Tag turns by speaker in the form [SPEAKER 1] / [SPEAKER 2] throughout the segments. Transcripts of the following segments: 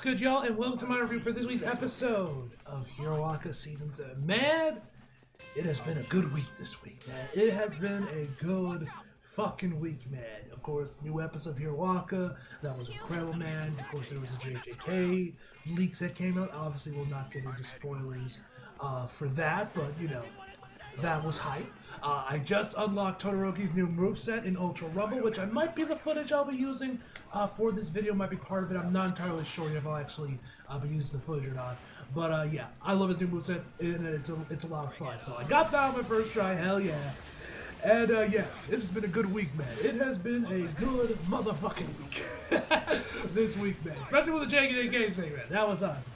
[SPEAKER 1] good, y'all, and welcome to my review for this week's episode of Hiroaka Season 7. Man, it has been a good week this week, man. It has been a good fucking week, man. Of course, new episode of Hiroaka, that was incredible, man. Of course, there was a JJK leaks that came out. Obviously, we'll not get into spoilers for that, but, you know, that was hype. I just unlocked Todoroki's new moveset in Ultra Rumble, which I might be the footage I'll be using for this video, might be part of it. I'm not entirely sure if I'll actually be using the footage or not. But yeah, I love his new moveset, and it's a lot of fun. So I got that on my first try, hell yeah. And yeah, this has been a good week, man. It has been a good motherfucking week this week, man. Especially with the JJK thing, man. That was awesome.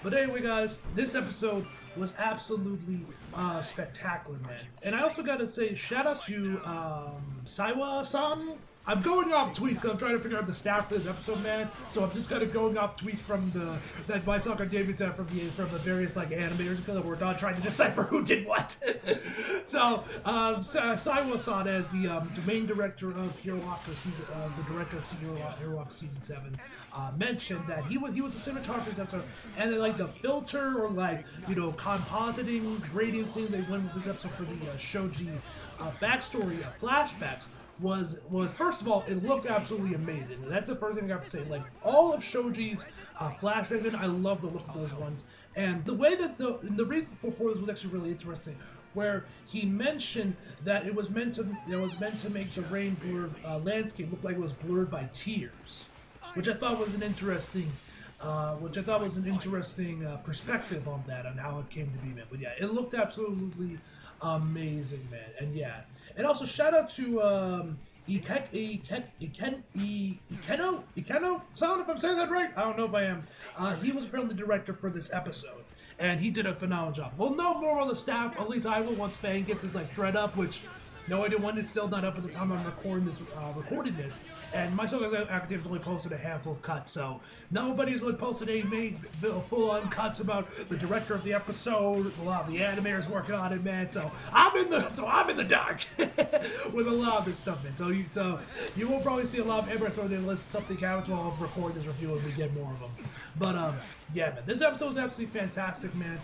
[SPEAKER 1] But anyway, guys, this episode was absolutely spectacular, man. And I also gotta say, shout out to Saiwa-san. I'm going off tweets because I'm trying to figure out the staff for this episode, man. So I'm just kind of going off tweets from that my soccer David said from the various like animators because we're not trying to decipher who did what. So Saiwa-san, as the main director of Hiroaka season, the director of Hiroaka season 7, mentioned that he was the cinematographer this episode, and then like the filter or like compositing grading thing they went with this episode for the Shoji backstory flashbacks. Was first of all, it looked absolutely amazing. And that's the first thing I have to say. Like all of Shoji's flashbacks, I love the look of those ones. And the way that the reason for this was actually really interesting, where he mentioned that it was meant to make the rain blurred landscape look like it was blurred by tears, which I thought was an interesting. Perspective on that, on how it came to be, man. But yeah, it looked absolutely amazing, man. And yeah, and also shout out to Ikeno-san, if I'm saying that right. I don't know if I am. He was apparently the director for this episode, and he did a phenomenal job. We'll know more on the staff, at least I will, once Fang gets his like thread up, which no idea when. It's still not up at the time I'm recording this, and my social activity's only posted a handful of cuts, so nobody's really posted any full-on cuts about the director of the episode. A lot of the animators working on it, man. So I'm in the dark with a lot of this stuff, man. So you will probably see a lot of animators throwing in unless something happens while I'm recording this review and we get more of them. But yeah, man, this episode is absolutely fantastic, man.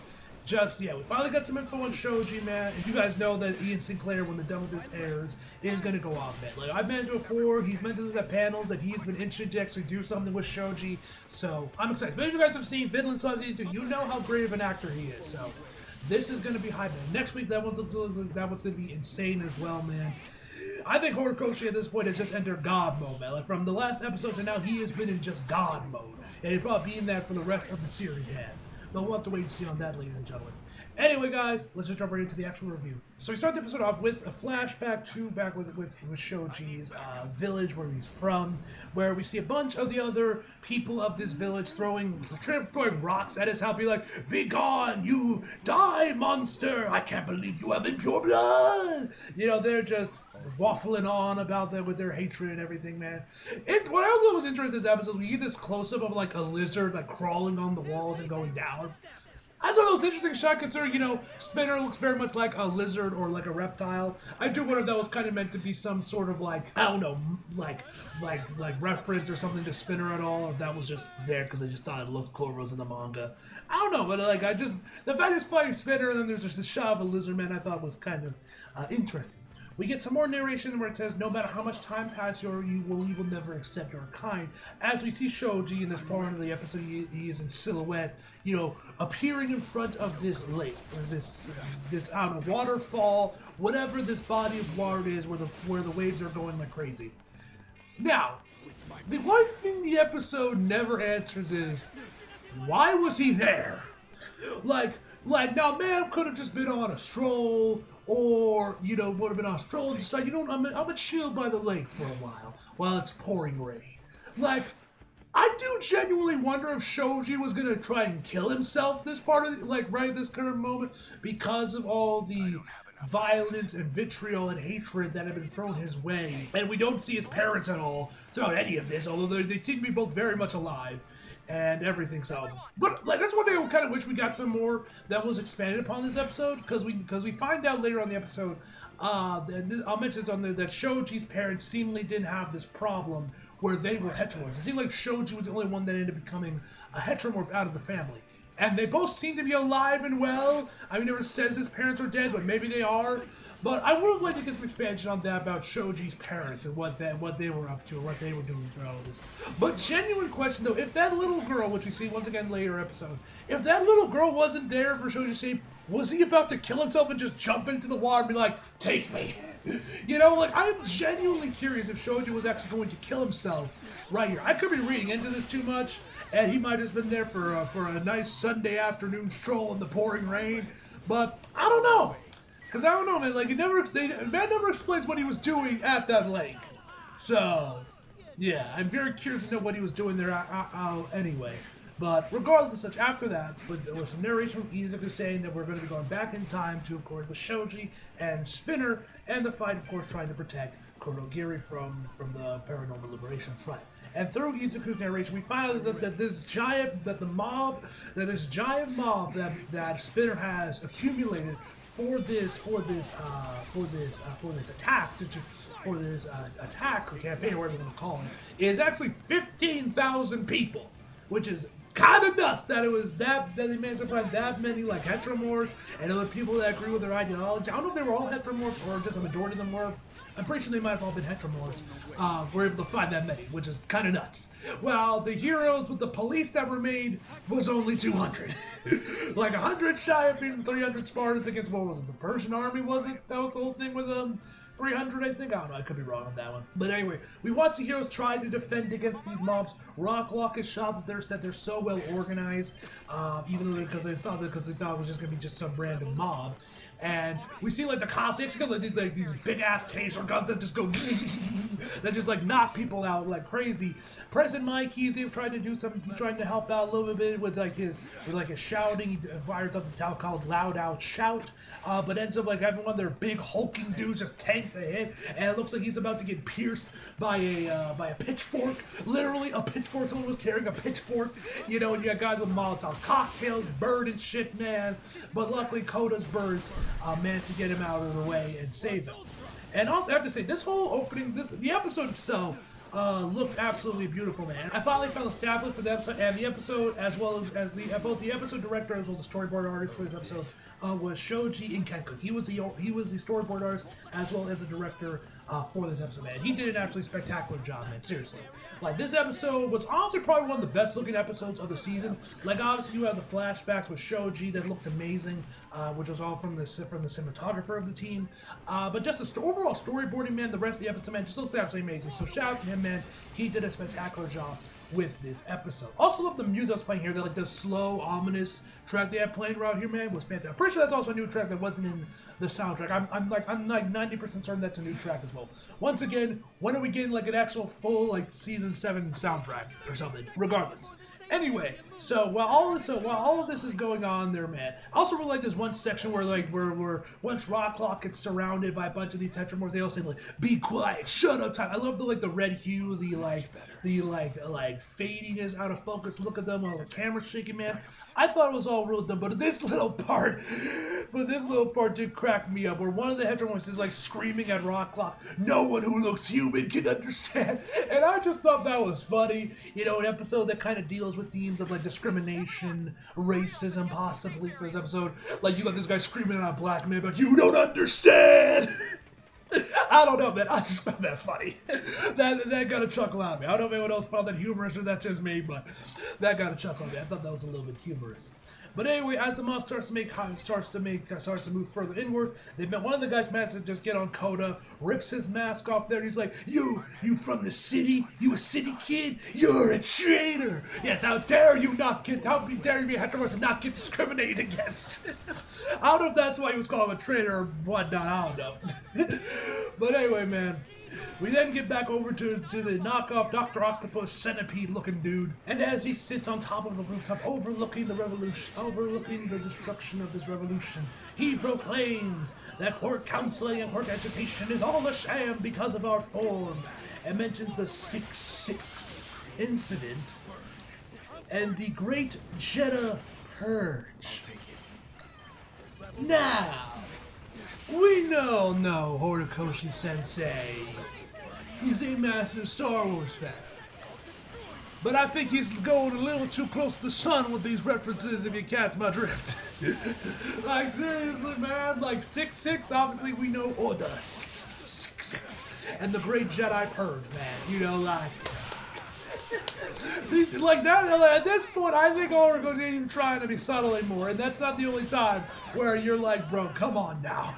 [SPEAKER 1] Yeah, we finally got some info on Shoji, man. And you guys know that Ian Sinclair, when the Done With This airs, is going to go off, man. Like I've mentioned before, he's mentioned this at panels that he's been interested to actually do something with Shoji. So I'm excited. But if you guys have seen Vinland Saga Season 2, you know how great of an actor he is. So this is going to be hype, man. Next week, that one's going to be insane as well, man. I think Horikoshi at this point has just entered God mode, man. Like from the last episode to now, he has been in just God mode. And he'll probably be in that for the rest of the series, man. But we'll have to wait and see on that, ladies and gentlemen. Anyway, guys, let's just jump right into the actual review. So we start the episode off with a flashback back with Shoji's village, where he's from, where we see a bunch of the other people of this village throwing rocks at his house, be like, "Be gone, you die, monster! I can't believe you have impure blood!" You know, they're just waffling on about that with their hatred and everything, man. What I also was interested in this episode, we get this close-up of like a lizard like crawling on the walls and going down. I thought it was an interesting shot considering, Spinner looks very much like a lizard or like a reptile. I do wonder if that was kind of meant to be some sort of like, I don't know, like reference or something to Spinner at all, if that was just there because they just thought it looked cool if it was in the manga. I don't know, but like the fact it's fighting Spinner and then there's just a shot of a lizard man I thought was kind of interesting. We get some more narration where it says, no matter how much time passes, you will never accept our kind. As we see Shoji in this part of the episode, he is in silhouette, appearing in front of this lake, or this I don't know, waterfall, whatever this body of water is, where the waves are going like crazy. Now, the one thing the episode never answers is, why was he there? Like now, man could have just been on a stroll, or, would have been on a stroll and decided, I'm gonna chill by the lake for a while it's pouring rain. Like, I do genuinely wonder if Shoji was gonna try and kill himself this current moment, because of all the violence and vitriol and hatred that have been thrown his way. And we don't see his parents at all throughout any of this, although they seem to be both very much alive. and everything. So, but like that's one thing I kind of wish we got some more that was expanded upon this episode, because we find out later on the episode. I'll mention this on there, that Shoji's parents seemingly didn't have this problem where they were heteromorphs. It seemed like Shoji was the only one that ended up becoming a heteromorph out of the family. And they both seem to be alive and well. I mean, it never says his parents are dead, but maybe they are. But I would have liked to get some expansion on that about Shoji's parents and what they were up to, or what they were doing for all of this. But genuine question though, if that little girl, which we see once again later episode, if that little girl wasn't there for Shoji's sake, was he about to kill himself and just jump into the water and be like, take me? You know, like I'm genuinely curious if Shoji was actually going to kill himself right here. I could be reading into this too much, and he might have just been there for a nice Sunday afternoon stroll in the pouring rain. But I don't know. Because I don't know, man, like, man never explains what he was doing at that lake. So, yeah, I'm very curious to know what he was doing there anyway. But regardless of such, after that, with some narration from Izuku saying that we're going to be going back in time to, of course, with Shoji and Spinner, and the fight, of course, trying to protect Kurogiri from the Paranormal Liberation Front. And through Izuku's narration, we find out that this giant mob that Spinner has accumulated for this attack or campaign, or whatever you want to call it, is actually 15,000 people, which is kind of nuts that it was that they managed to find that many like heteromorphs and other people that agree with their ideology. I don't know if they were all heteromorphs or just the majority of them were. I'm pretty sure they might have all been heteromorphs. Were able to find that many, which is kind of nuts. Well, the heroes with the police that were made was only 200. Like 100 shy of being 300 Spartans against, what was it, the Persian army, was it? That was the whole thing with 300, I think. I don't know, I could be wrong on that one. But anyway, we watch the heroes try to defend against these mobs. Rocklock is shocked that they're so well organized, even though because they thought it was just gonna be just some random mob. And we see like the cops, they actually got like these big ass taser guns that just go that just like knock people out like crazy. President Mike, he's trying to do something. He's trying to help out a little bit with his shouting. He fires up the town called Loud Out Shout, but ends up like having one of their big hulking dudes just tank the hit, and it looks like he's about to get pierced by a pitchfork. Literally a pitchfork. Someone was carrying a pitchfork, you know. And you got guys with Molotovs, cocktails, bird and shit, man. But luckily, Koda's birds managed to get him out of the way and save him. And also, I have to say, this whole opening, the episode itself, looked absolutely beautiful, man. I finally found the staff list for the episode, and the episode, as well as both the episode director as well as the storyboard artist for this episode, was Shoji Inkenku. He was the storyboard artist as well as the director for this episode, man. He did an absolutely spectacular job, man. Seriously, like this episode was honestly probably one of the best looking episodes of the season. Like obviously you have the flashbacks with Shoji that looked amazing, which was all from the cinematographer of the team. But just the overall storyboarding, man, the rest of the episode, man, just looks absolutely amazing. So shout out to him, man. He did a spectacular job with this episode. Also love the music that's playing here. That like the slow, ominous track they have playing around here, man, was fantastic. I'm pretty sure that's also a new track that wasn't in the soundtrack. I'm like 90% certain that's a new track as well. Once again, when are we getting like an actual full like season 7 soundtrack or something? Regardless. Anyway, so while all of this is going on there, man, I also really like this one section where once Rocklock gets surrounded by a bunch of these heteromorphs, they all say like, "Be quiet, shut up," time. I love the red hue, the fadiness, out of focus look at them, the camera shaking, man. I thought it was all real dumb, but this little part did crack me up, where one of the heteromorphs is like screaming at Rocklock, "No one who looks human can understand," and I just thought that was funny. You know, an episode that kind of deals with themes of like discrimination, racism, possibly for this episode. Like you got this guy screaming at a black man, but you don't understand. I don't know, man. I just found that funny. That got a chuckle out of me. I don't know if anyone else found that humorous or that's just me, but that got a chuckle out of me. I thought that was a little bit humorous. But anyway, as the mob starts to move further inward, they met one of the guys managed to just get on Koda, rips his mask off there, and he's like, you from the city? You a city kid? You're a traitor! Yes, how dare you be a heteromorph and not get discriminated against? I don't know if that's why he was called a traitor or whatnot, I don't know. But anyway, man. We then get back over to the knockoff Dr. Octopus centipede-looking dude, and as he sits on top of the rooftop overlooking the destruction of this revolution, he proclaims that court counseling and court education is all a sham because of our form, and mentions the 6-6 incident. and the Great Jedi Purge. Now, we know Horikoshi Sensei. He's a massive Star Wars fan. But I think he's going a little too close to the sun with these references, if you catch my drift. Like, seriously, man. Like, 6'6", obviously we know Order 666. And the Great Jedi Purge, man. You know, like... like that, at this point, I think Horikoshi ain't even trying to be subtle anymore. And that's not the only time where you're like, bro, come on now.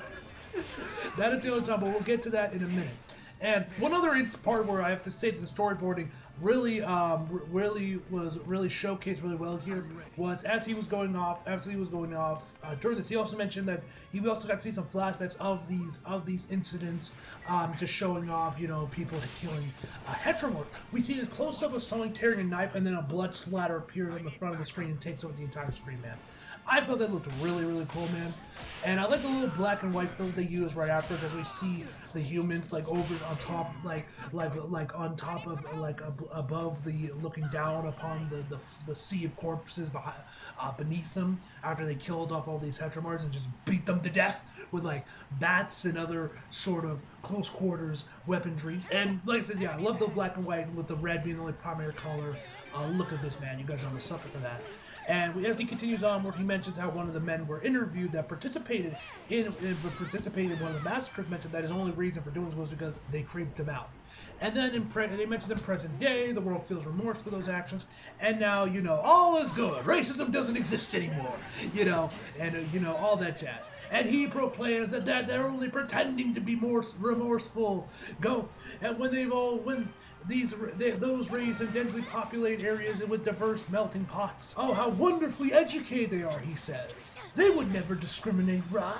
[SPEAKER 1] That is the only time, but we'll get to that in a minute. And one other part where I have to say that the storyboarding really showcased really well here was as he was going off during this. He also mentioned that we also got to see some flashbacks of these incidents to showing off, you know, people killing Hetromorph. We see this close up of someone carrying a knife, and then a blood splatter appears on the front of the screen and takes over the entire screen, man. I thought that looked really, really cool, man. And I like the little black and white filter they use right after, as we see the humans like over on top, like on top of, like above the, looking down upon the sea of corpses beneath them after they killed off all these Hetromorphs and just beat them to death with like bats and other sort of close quarters weaponry. And like I said, yeah, I love the black and white with the red being the only primary color. Look at this, man. You guys are on the sucker for that. And as he continues on, where he mentions how one of the men were interviewed that participated in one of the massacres, mentioned that his only reason for doing this was because they creeped him out. And then he mentions in present day, the world feels remorse for those actions, and now, you know, all is good. Racism doesn't exist anymore, you know, and, you know, all that jazz. And he proclaims that they're only pretending to be more remorseful. And when those raised in densely populated areas with diverse melting pots. Oh, how wonderfully educated they are, he says. They would never discriminate, right?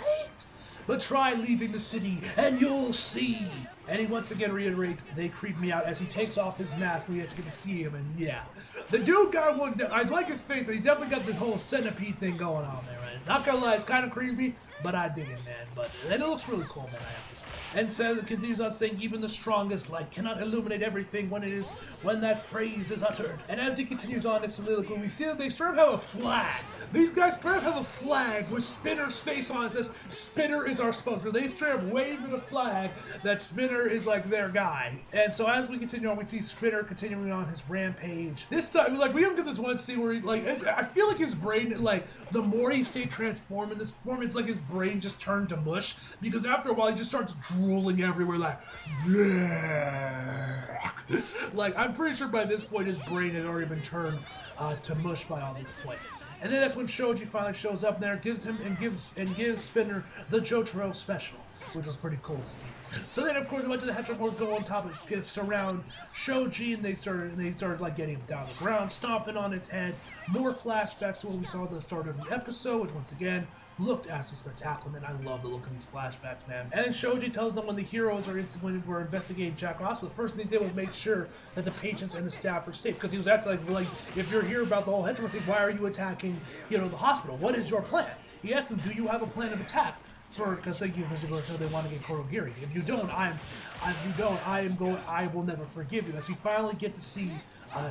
[SPEAKER 1] But try leaving the city and you'll see. And he once again reiterates, they creep me out, as he takes off his mask. We have to get to see him, and yeah. The dude got one, I like his face, but he definitely got the whole centipede thing going on there, right? Not gonna lie, it's kind of creepy, but I dig it, man. But it looks really cool, man, I have to say. And says, it continues on saying, even the strongest light cannot illuminate everything when that phrase is uttered. And as he continues on his soliloquy, we see that they straight up have a flag. These guys straight up have a flag with Spinner's face on it. Says, Spinner is our sponsor. They straight up wave the flag that Spinner is like their guy. And so as we continue on, we see Spinner continuing on his rampage. This time, like, we don't get this one scene where he, like, I feel like his brain, like, the more he stayed transformed in this form, it's like his brain just turned to mush, because after a while he just starts drooling everywhere, like, bleh. Like, I'm pretty sure by this point his brain had already been turned to mush by all this point. And then that's when Shoji finally shows up there, gives Spinner the Jotaro special, which was pretty cool to see. So then, of course, a bunch of the Hetromorphs go on top and surround Shoji, and they started like getting him down the ground, stomping on his head. More flashbacks to what we saw at the start of the episode, which once again looked absolutely spectacular, man. I love the look of these flashbacks, man. And then Shoji tells them when the heroes when we're investigating Jack Hospital, the first thing they did was make sure that the patients and the staff are safe, because he was actually like, if you're here about the whole Hetromorph thing, why are you attacking, you know, the hospital? What is your plan? He asked them, do you have a plan of attack? Because they want to get Kurogiri. If you don't, I will never forgive you. As we finally get to see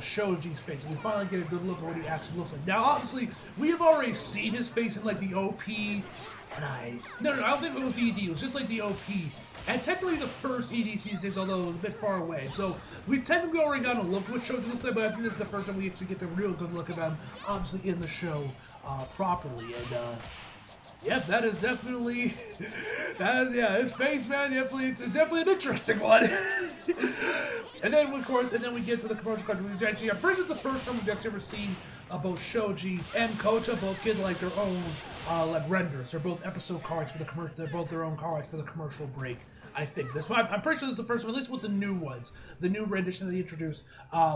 [SPEAKER 1] Shoji's face, and we finally get a good look at what he actually looks like. Now, obviously, we have already seen his face in like the OP, and I don't think it was the ED. It was just like the OP, and technically the first ED season, although it was a bit far away. So we technically already got a look at what Shoji looks like, but I think this is the first time we get to get the real good look at him, obviously in the show properly. And yep, that is definitely, his face, man, it's definitely an interesting one. And then, of course, we get to the commercial card. I'm pretty sure it's the first time we've actually ever seen both Shoji and Kota both get like their own like renders. They're both episode cards for the commercial. They're both their own cards for the commercial break. I think this one. I'm pretty sure this is the first one, at least with the new ones, the new rendition that they introduced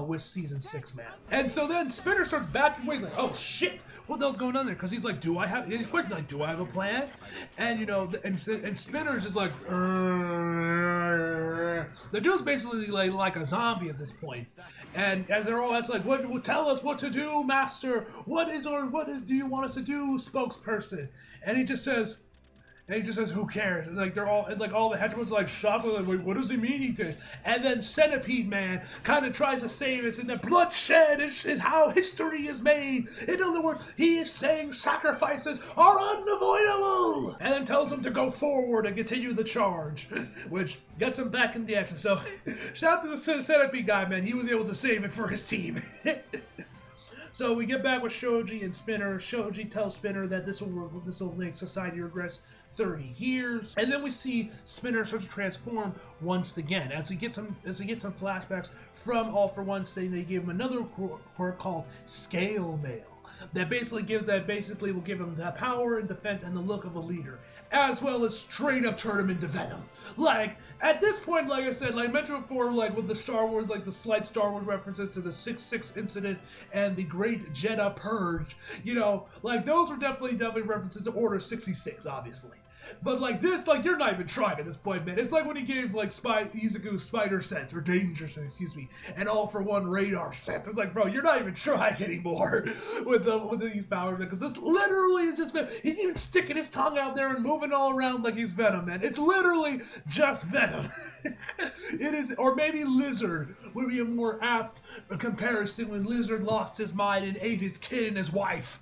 [SPEAKER 1] with season 6, man. And so then Spinner starts backing away. He's like, "Oh shit, what the hell's going on there?" Because he's like, He's quick, like, "Do I have a plan?" And you know, and Spinner's just like, the dude's basically like a zombie at this point. And as they're all asking, like, "What? Tell us what to do, Master. What do you want us to do, spokesperson?" And he just says, And he just says, "Who cares?" And like they're all, and like all the henchmen are like shocked, like, "Wait, what does he mean he cares?" And then Centipede Man kind of tries to save us, and the bloodshed is how history is made. In other words, he is saying sacrifices are unavoidable, and then tells him to go forward and continue the charge, which gets him back in the action. So, shout out to the Centipede guy, man. He was able to save it for his team. So we get back with Shoji and Spinner. Shoji tells Spinner that this will make society regress 30 years, and then we see Spinner start to transform once again as we get some flashbacks from All For One, saying they gave him another quirk called Scale Mail. That basically will give him the power and defense and the look of a leader, as well as straight up turn him into Venom. Like, at this point, like I said, like I mentioned before, like with the Star Wars, like the slight Star Wars references to the 6-6 incident and the Great Jedha Purge, you know, like those were definitely references to Order 66, obviously. But like this, like you're not even trying at this point, man. It's like when he gave like Izuku spider sense or danger sense, excuse me, and All For One radar sense. It's like, bro, you're not even trying anymore with these powers, because this literally is just Venom. He's even sticking his tongue out there and moving all around like he's Venom, man. It's literally just Venom. It is, or maybe Lizard would be a more apt comparison when Lizard lost his mind and ate his kid and his wife.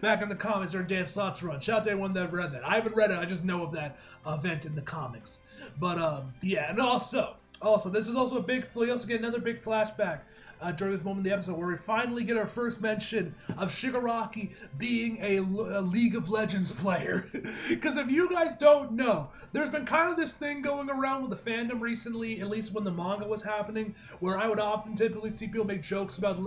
[SPEAKER 1] Back in the comics during Dan Slott's run. Shout out to anyone that read that. I haven't read it, I just know of that event in the comics. But yeah, and also this is also a big, we also get another big flashback during this moment in the episode where we finally get our first mention of Shigaraki being a League of Legends player. Because if you guys don't know, there's been kind of this thing going around with the fandom recently, at least when the manga was happening, where I would often typically see people make jokes about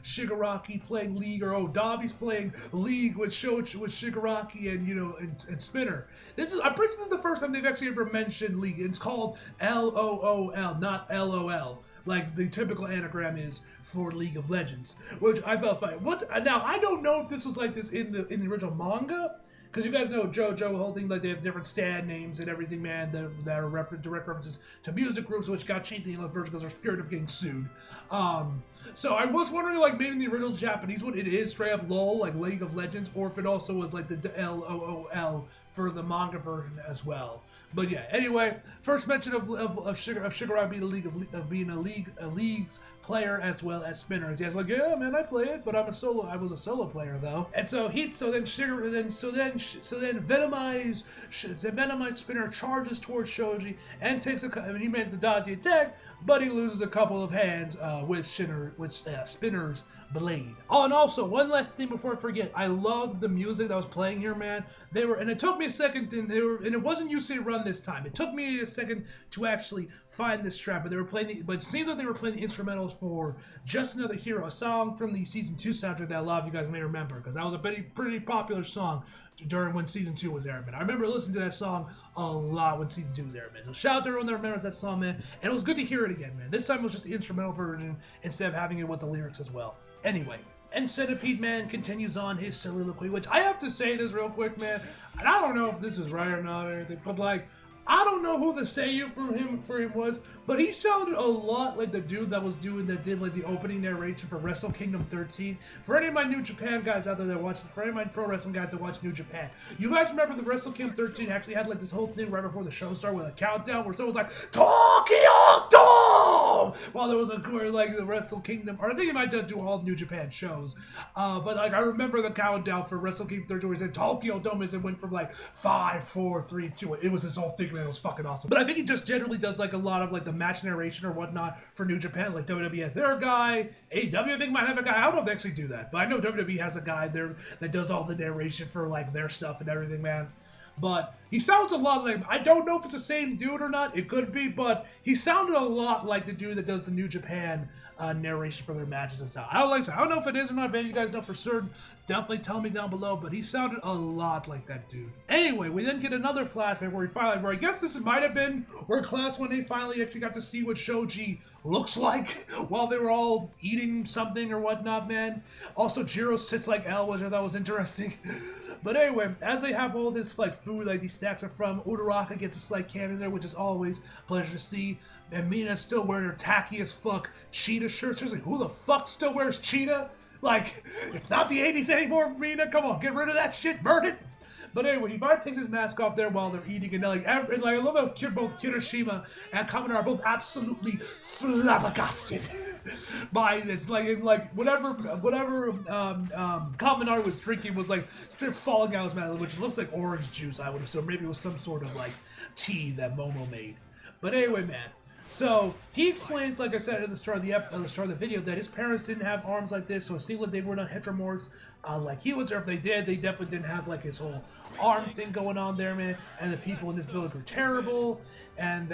[SPEAKER 1] Shigaraki playing League, or oh, Dobby's playing League with Shigaraki and, you know, and Spinner. I'm pretty sure this is the first time they've actually ever mentioned League. It's called LOOL, not LOL. Like the typical anagram is for League of Legends, which I felt funny. Now I don't know if this was like this in the original manga, because you guys know JoJo, the whole thing, like they have different stand names and everything, man, that are direct references to music groups, which got changed in the English version because they're scared of getting sued. So I was wondering, like, maybe in the original Japanese one, it is straight up LOL, like League of Legends, or if it also was like the LOOL for the manga version as well. But yeah, anyway, first mention of Shigaraki being a League's player as well as Spinner. He's like, yeah, man, I play it, but I was a solo player though. And so Venomized Spinner charges towards Shoji and he manages to dodge the attack, but he loses a couple of hands with Spinner's blade. Oh, and also one last thing before I forget, I loved the music that was playing here, man. And it took me a second, and it wasn't UC Run this time. It took me a second to actually find this track, but it seems like they were playing the instrumentals for Just Another Hero, a song from the season 2 soundtrack that a lot of you guys may remember, because that was a pretty popular song during when season 2 was airing, man. I remember listening to that song a lot when season 2 was airing, man. So shout out to everyone that remembers that song, man. And it was good to hear it again, man. This time it was just the instrumental version instead of having it with the lyrics as well. Anyway, and Centipede Man continues on his soliloquy, which I have to say this real quick, man. And I don't know if this is right or not or anything, but like, I don't know who the seiyuu for him was, but he sounded a lot like the dude that did like the opening narration for Wrestle Kingdom 13. For any of my New Japan guys out there that watch, for any of my pro wrestling guys that watch New Japan, you guys remember the Wrestle Kingdom 13 actually had like this whole thing right before the show started with a countdown where someone was like, Tokyo Dome! While there was like the Wrestle Kingdom, or I think he might do all New Japan shows. But like I remember the countdown for Wrestle Kingdom 13 where he said Tokyo Dome, and it went from like 5, 4, 3, 2. It was this whole thing. Man, it was fucking awesome. But I think he just generally does like a lot of like the match narration or whatnot for New Japan. Like WWE has their guy, AEW I think might have a guy. I don't know if they actually do that, but I know WWE has a guy there that does all the narration for like their stuff and everything, man. But he sounds a lot like, I don't know if it's the same dude or not, it could be, but he sounded a lot like the dude that does the New Japan narration for their matches and stuff. I don't know if it is or not, if any of you guys know for certain, definitely tell me down below, but he sounded a lot like that dude. Anyway, we then get another flashback where I guess this might have been where Class 1A finally actually got to see what Shoji looks like while they were all eating something or whatnot, man. Also, Jiro sits like L, which I thought was interesting. But anyway, as they have all this like food, like these stacks are from, Uraraka gets a slight cameo there, which is always a pleasure to see. And Mina's still wearing her tacky as fuck cheetah shirt. Seriously, who the fuck still wears cheetah? Like, it's not the 80s anymore, Mina. Come on, get rid of that shit, burn it. But anyway, he finally takes his mask off there while they're eating, and I love how both Kirishima and Kaminari are both absolutely flabbergasted by this. Whatever Kaminari was drinking was like straight falling out of his mouth, which looks like orange juice, I would assume. Maybe it was some sort of like tea that Momo made. But anyway, man. So he explains, like I said at the start of the video, that his parents didn't have arms like this, so it seemed like they were not heteromorphs like he was. Or if they did, they definitely didn't have like his whole arm thing going on there, man. And the people in this village were terrible, and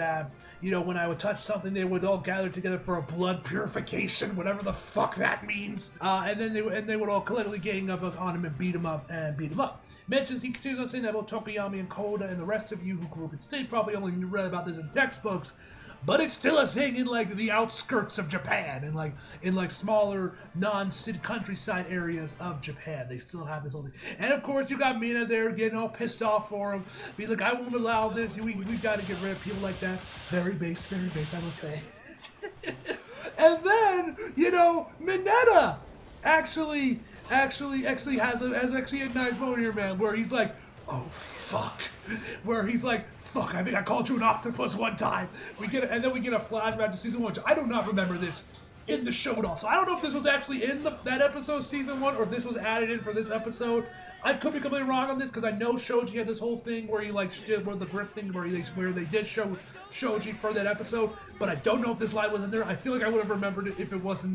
[SPEAKER 1] when I would touch something, they would all gather together for a blood purification, whatever the fuck that means. And then they would all collectively gang up on him and beat him up. He continues on saying that about Tokoyami and Koda and the rest of you who grew up in state probably only read about this in textbooks. But it's still a thing in like the outskirts of Japan and in smaller non-city countryside areas of Japan. They still have this whole thing. And of course you got Mina there getting all pissed off for him. Be like, I won't allow this. We got to get rid of people like that. Very base, I will say. And then, Mineta actually has a nice moment here, man, where he's like, oh fuck, where he's like, fuck, I think I called you an octopus one time. And then we get a flashback to season 1. I do not remember this in the show at all. So I don't know if this was actually in that episode, season 1, or if this was added in for this episode. I could be completely wrong on this because I know Shoji had this whole thing where he did the grip thing where they did show Shoji for that episode, but I don't know if this line was in there. I feel like I would have remembered it if it was in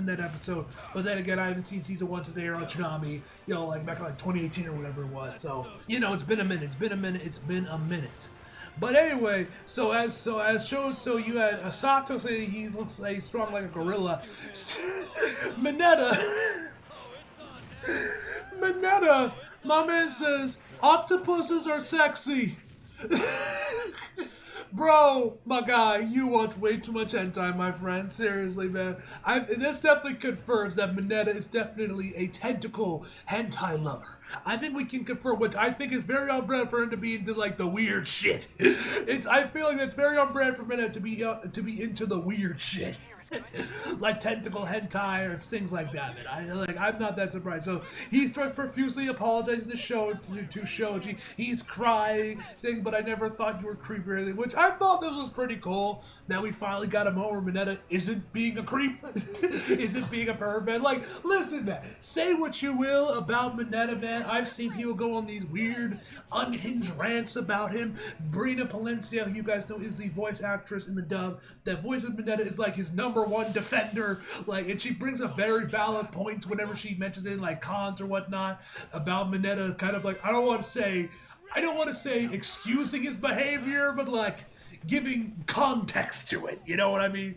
[SPEAKER 1] that episode. But then again, I haven't seen season 1 since they aired on Toonami, back in 2018 or whatever it was. So it's been a minute. But anyway, so you had Sato say he looks like he's strong like a gorilla. Mineta, my man says, octopuses are sexy. Bro, my guy, you watch way too much hentai, my friend. Seriously, man. This definitely confirms that Mineta is definitely a tentacle hentai lover. I think we can confirm, which I think is very on brand for him to be into the weird shit. I feel like it's very on brand for Mineta to be into the weird shit. Like tentacle hentai or things like that, man. I'm not that surprised. So he starts profusely apologizing to Shoji. He's crying, saying, "But I never thought you were creepy or anything," which I thought this was pretty cool. That we finally got a moment where Mineta isn't being a creep, isn't being a perv, man. Listen, man. Say what you will about Mineta, man. I've seen people go on these weird, unhinged rants about him. Brina Palencia, who you guys know is the voice actress in the dub, that voice of Mineta is his number one defender, and she brings up very valid points whenever she mentions it in cons or whatnot about Mineta, kind of I don't want to say excusing his behavior, but giving context to it, you know what I mean?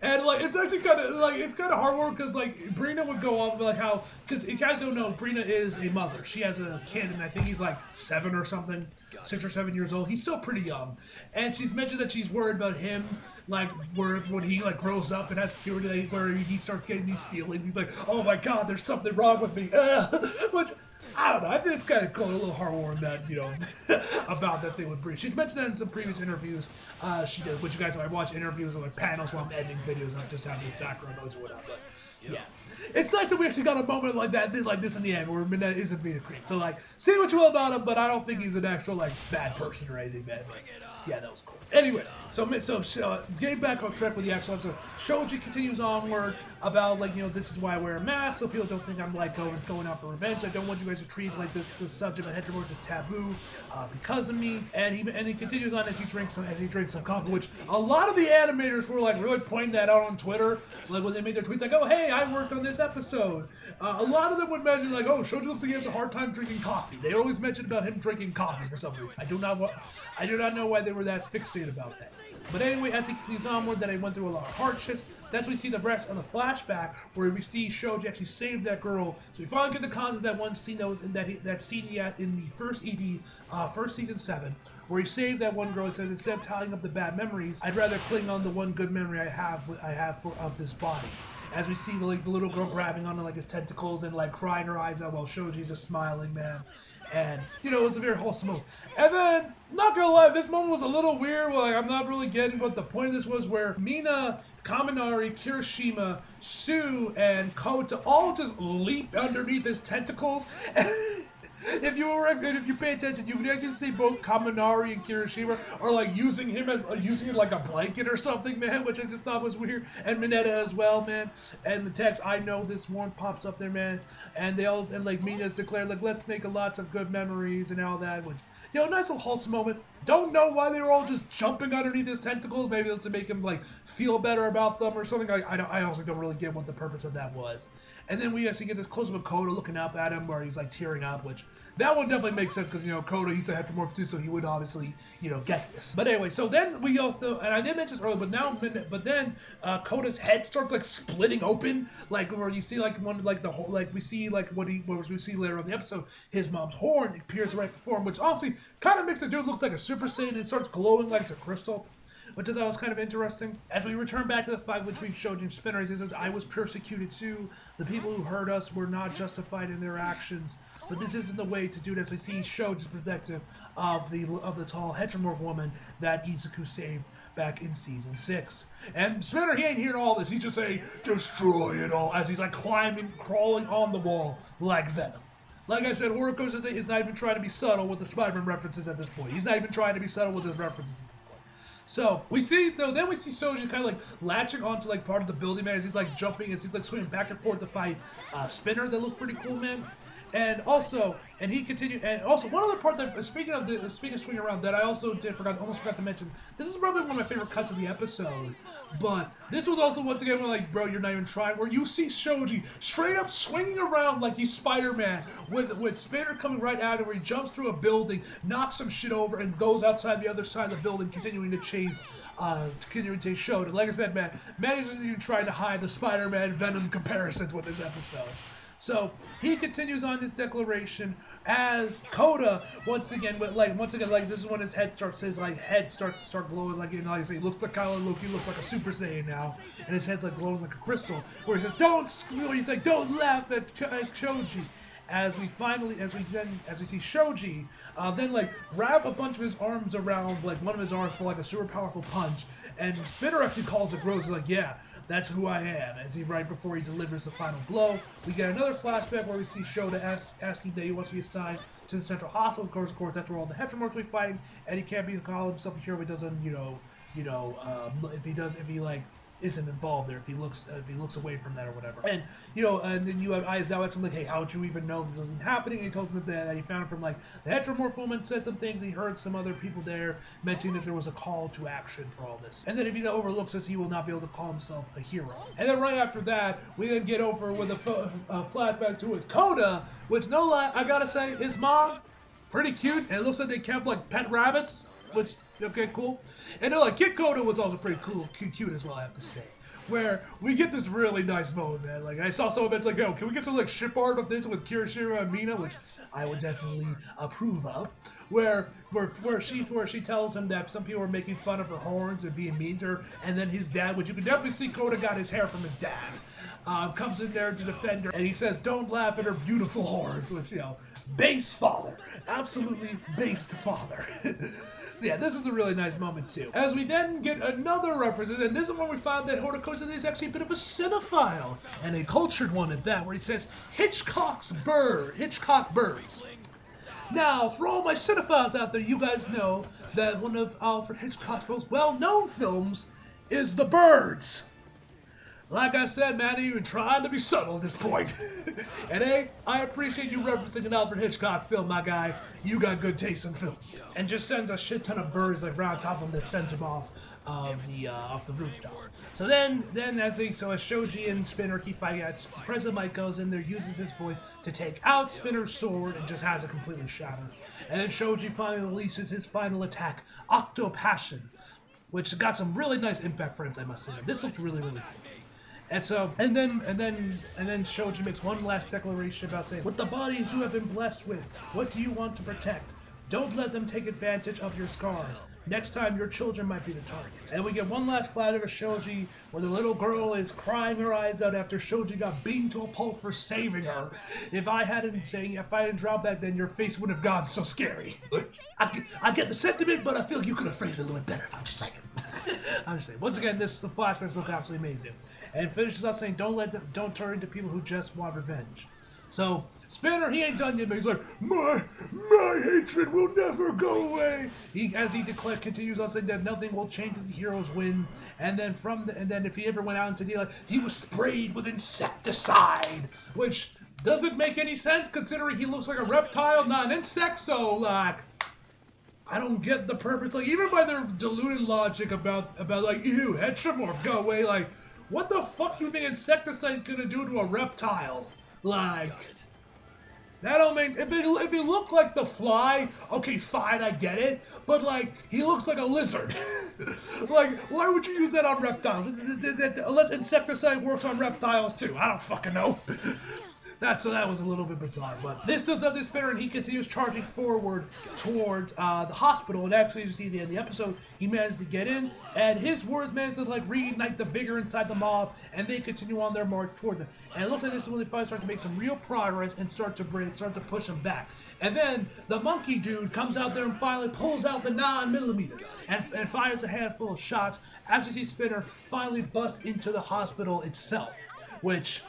[SPEAKER 1] And it's actually kind of hard work because Brina would go off how, because you guys don't know, Brina is a mother. She has a kid, and I think he's 7 or something, 6 or 7 years old. He's still pretty young, and she's mentioned that she's worried about him, when he grows up and has puberty, where he starts getting these feelings. He's like, oh my god, there's something wrong with me, which. I don't know. I think it's kind of cool, a little heartwarming that, about that thing with Bree. She's mentioned that in some previous interviews she did, which you guys know, I watch interviews or panels while I'm editing videos and I just have this background noise or whatnot, but yeah. It's nice that we actually got a moment like this in the end where Mineta isn't being a creep. So say what you will about him, but I don't think he's an actual bad person or anything, man. But yeah, that was cool. Anyway, so getting back on track with the actual episode, Shoji continues onward about this is why I wear a mask, so people don't think I'm going out for revenge. I don't want you guys to treat this subject of heteromorph as taboo because of me. And he continues on as he drinks some coffee, which a lot of the animators were really pointing that out on Twitter, when they made their tweets oh hey, I worked on this episode. A lot of them would mention oh, Shoji looks like he has a hard time drinking coffee. They always mention about him drinking coffee for some reason. I do not know why they were that fixated about that. But anyway, as he continues onward, that I went through a lot of hardships. That's when we see the rest of the flashback, where we see Shoji actually save that girl. So we finally get the cons of that one scene that was in that scene he had in the first ED, first season 7, where he saved that one girl. He says, instead of tallying up the bad memories, I'd rather cling on the one good memory I have of this body. As we see the little girl grabbing onto his tentacles and crying her eyes out while Shoji's just smiling, man. And it was a very wholesome moment. And then, not gonna lie, this moment was a little weird. I'm not really getting what the point of this was, where Mina, Kaminari, Kirishima, Sue, and Kota all just leap underneath his tentacles. if you pay attention, you can actually see both Kaminari and Kirishima are like using him as using it like a blanket or something, man, which I just thought was weird. And Mineta as well, man. And the text, I know this one pops up there, man. And they all and like Mina's declared like let's make lots of good memories and all that, which nice little wholesome moment. Don't know why they were all just jumping underneath his tentacles. Maybe it's to make him like feel better about them or something. I also don't really get what the purpose of that was. And then we actually get this close up of Koda looking up at him where he's like tearing up, which that one definitely makes sense because Koda he's a heteromorph too, so he would obviously get this. But anyway, so then we also, and I did mention this earlier, but then Koda's head starts like splitting open, like where you see like one like the whole like we see like what we see later on in the episode, his mom's horn appears right before him, which obviously kind of makes the dude look like a Super Saiyan and starts glowing like it's a crystal, which I thought was kind of interesting. As we return back to the fight between Shoji and Spinner, he says, I was persecuted too. The people who hurt us were not justified in their actions, but this isn't the way to do it. As we see Shoji's perspective of the tall heteromorph woman that Izuku saved back in season 6. And Spinner, he ain't hearing all this. He's just saying, destroy it all, as he's like crawling on the wall like Venom. Like I said, Horikoshi is not even trying to be subtle with the Spider-Man references at this point. He's not even trying to be subtle with his references at this point. So we see then we see Shoji kind of like latching onto like part of the building, man, as he's like jumping and he's like swinging back and forth to fight Spinner. That looked pretty cool, man. And also, he continued. And also, one other part that speaking of swinging around, that I also almost forgot to mention. This is probably one of my favorite cuts of the episode. But this was also once again when like, bro, you're not even trying. Where you see Shoji straight up swinging around like he's Spider-Man, with Spinner coming right at him, where he jumps through a building, knocks some shit over, and goes outside the other side of the building, continuing to chase Shoji. Like I said, man isn't even trying to hide the Spider-Man Venom comparisons with this episode. So he continues on his declaration as Koda once again this is when his head starts to start glowing like I say, he looks like he looks like a Super Saiyan now, and his head's like glowing like a crystal. Where he says, don't laugh at Shoji. As we see Shoji then like wrap a bunch of his arms around like one of his arms for like a super powerful punch, and Spinner actually calls it gross. He's like, yeah, that's who I am. As right before he delivers the final blow, we get another flashback where we see Shoda asking that he wants to be assigned to the central hospital. Of course, that's where all the heteromorphs will be fighting, and he can't call himself a hero if he doesn't, if he isn't involved there, if he looks away from that or whatever. And and then you have Aizawa asking like, hey, how'd you even know this wasn't happening? And he tells him that he found from like the heteromorph woman said some things. He heard some other people there mentioning that there was a call to action for all this. And then if he overlooks this, he will not be able to call himself a hero. And then right after that, we then get over with a flashback to with Koda, which no lie, I gotta say, his mom, pretty cute. And it looks like they kept like pet rabbits, which, okay, cool. And Kid Koda was also pretty cool, cute as well, I have to say. Where we get this really nice moment, man. Like, I saw some of it's like, yo, can we get some like ship art of this with Kirishima and Mina, which I would definitely approve of. Where she tells him that some people are making fun of her horns and being mean to her, and then his dad, which you can definitely see Koda got his hair from his dad, comes in there to defend her, and he says, don't laugh at her beautiful horns, which, base father. Absolutely based father. So yeah, this is a really nice moment too. As we then get another reference, and this is when we found that Horikoshi is actually a bit of a cinephile, and a cultured one at that, where he says, Hitchcock birds. Now, for all my cinephiles out there, you guys know that one of Alfred Hitchcock's most well-known films is The Birds. Like I said, man, you're trying to be subtle at this point. And hey, I appreciate you referencing an Alfred Hitchcock film, my guy. You got good taste in films. And just sends a shit ton of birds like right on top of him that sends him off the rooftop. So as Shoji and Spinner keep fighting, President Mike goes in there, uses his voice to take out Spinner's sword, and just has it completely shattered. And then Shoji finally releases his final attack, Octo Passion, which got some really nice impact frames, I must say. This looked really, really cool. And then Shoji makes one last declaration about saying, with the bodies you have been blessed with, what do you want to protect? Don't let them take advantage of your scars. Next time, your children might be the target. And we get one last flash of Shoji, where the little girl is crying her eyes out after Shoji got beaten to a pulp for saving her. If I hadn't dropped back then, your face wouldn't have gone so scary. I get the sentiment, but I feel like you could have phrased it a little bit better. I'm just saying. I'm just saying. Once again, the flashbacks look absolutely amazing. And finishes off saying, don't turn into people who just want revenge. So Spinner, he ain't done yet, but he's like, my hatred will never go away. As he continues on saying that nothing will change if the heroes win. And then if he ever went out into the he was sprayed with insecticide, which doesn't make any sense considering he looks like a reptile, not an insect. So like, I don't get the purpose. Like, even by their diluted logic about like, ew, Heteromorph, go away. Like, what the fuck do you think insecticide's gonna do to a reptile? Like, that don't make, if he looked like the Fly, okay, fine, I get it. But like, he looks like a lizard. Like, why would you use that on reptiles? Unless insecticide works on reptiles too. I don't fucking know. So that was a little bit bizarre, but this does nothing Spinner, and he continues charging forward towards the hospital. And actually, as you see at the end of the episode, he managed to get in, and his words managed to like reignite the vigor inside the mob, and they continue on their march toward them. And it looks like this is when they finally start to make some real progress and start to push them back. And then the monkey dude comes out there and finally pulls out the 9mm and fires a handful of shots. As you see, Spinner finally busts into the hospital itself, which.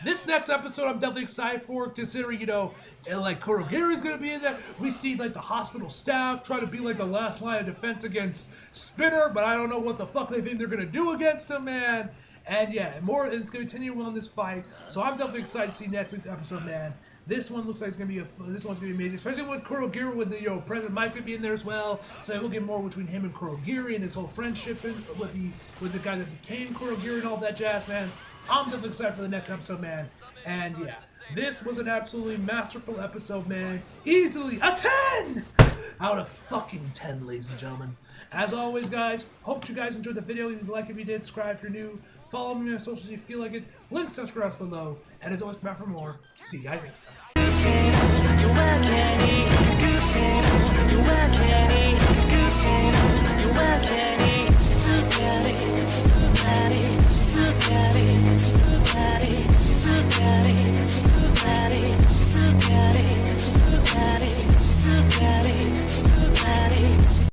[SPEAKER 1] This next episode I'm definitely excited for, considering, you know, like Kurogiri's gonna be in there. We see like the hospital staff try to be like the last line of defense against Spinner, but I don't know what the fuck they think they're gonna do against him, man. And yeah, it's gonna continue on this fight. So I'm definitely excited to see next week's episode, man. This one looks like it's gonna be this one's gonna be amazing, especially with Kurogiri, with the President Mike's gonna be in there as well. So we'll get more between him and Kurogiri and his whole friendship with the guy that became Kurogiri and all that jazz, man. I'm definitely excited for the next episode, man. And yeah, this was an absolutely masterful episode, man. Easily a 10 out of fucking 10, ladies and gentlemen. As always, guys, hope you guys enjoyed the video. Leave a like if you did, subscribe if you're new, follow me on socials if you feel like it. Links to subscribe below. And as always, back for more. See you guys next time.